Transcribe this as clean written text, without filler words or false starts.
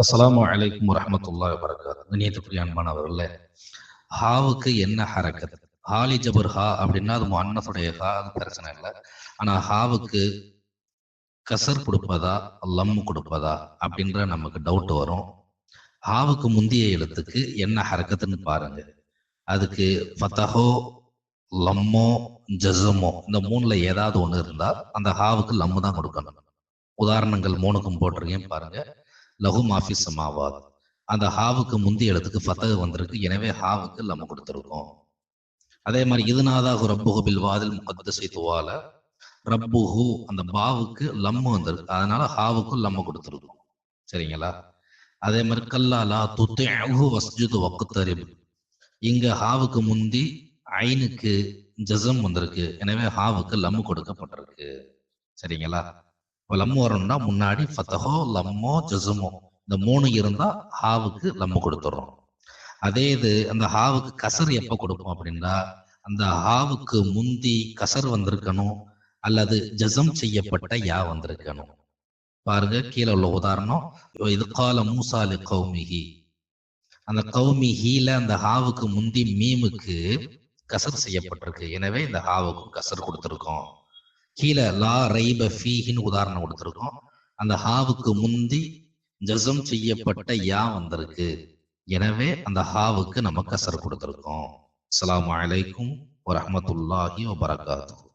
அஸ்ஸலாமு அலைக்கும் வரஹ்மத்துல்லாஹி வபரகாத்துஹு. கண்ணியத்துக்குரிய அன்பானவர்களே, ஹாவுக்கு என்ன ஹரக்கத்? ஹாலி ஜபர் ஹா அப்படின்னா அது முஅன்னஸுடைய ஹா, அது பிரச்சனை இல்லை. ஆனா ஹாவுக்கு கசர் கொடுப்பதா லம் கொடுப்பதா அப்படின்ற நமக்கு டவுட் வரும். ஹாவுக்கு முந்தைய எழுத்துக்கு என்ன ஹரக்கத்துன்னு பாருங்க. அதுக்கு ஃபத்தஹோ, லம்மோ, ஜஸமோ இந்த மூணுல ஏதாவது ஒண்ணு இருந்தா அந்த ஹாவுக்கு லம்மு தான் கொடுக்கணும். உதாரணங்கள் மூணுக்கும் போட்டிருக்கேன் பாருங்க. லஹு மாஃபி சமாவாத், அந்த ஹாவுக்கு முந்தைய எழுத்துக்கு ஃபத்தஹ் வந்திருக்கு, எனவே ஹாவுக்கு லம்மு கொடுத்துருக்கோம். அதே மாதிரி இதுநாதாக ரப்புஹு பில் வாதில் முகத்தஸி துவால, ரப்புஹு அந்த பாவுக்கு லம்மு வந்திருக்கு, அதனால ஹாவுக்கு லம்மு கொடுத்துருக்கோம். சரிங்களா? அதே மாதிரி கல்லாலா துத்திஅஹு வஸ்ஜுது வக்தரிப், இங்க ஹாவுக்கு முந்தி ஐனுக்கு ஜஸம் வந்திருக்கு, எனவே ஹாவுக்கு லம்மு கொடுக்கப்பட்டிருக்கு. சரிங்களா? லம்மு வரணும்னா முன்னாடி ஃபத்தஹோ, லம்மோ, ஜஸமோ இந்த மூணு இருந்தா ஹாவுக்கு லம்மு கொடுத்துறோம். அதே இது அந்த ஹாவுக்கு கசர் எப்ப கொடுப்போம் அப்படின்னா, அந்த ஹாவுக்கு முந்தி கசர் வந்திருக்கணும் அல்லது ஜஸம் செய்யப்பட்ட யா வந்திருக்கணும். பாருங்க கீழே உள்ள உதாரணம், இது கால மூசா லி கௌமிஹி, அந்த கௌமிஹில அந்த ஹாவுக்கு முந்தி மீமுக்கு கசர் செய்யப்பட்டிருக்கு, எனவே இந்த ஹாவுக்கு கசர் கொடுத்திருக்கோம். கீழே லா ரைப ஃபீஹின்னு உதாரணம் கொடுத்திருக்கோம், அந்த ஹாவுக்கு முந்தி ஜஸம் செய்யப்பட்ட யா வந்திருக்கு, எனவே அந்த ஹாவுக்கு நம்ம கசர் கொடுத்திருக்கோம். அஸ்ஸலாமு அலைக்கும் வரஹ்மத்துல்லாஹி வபரகாத்துஹு.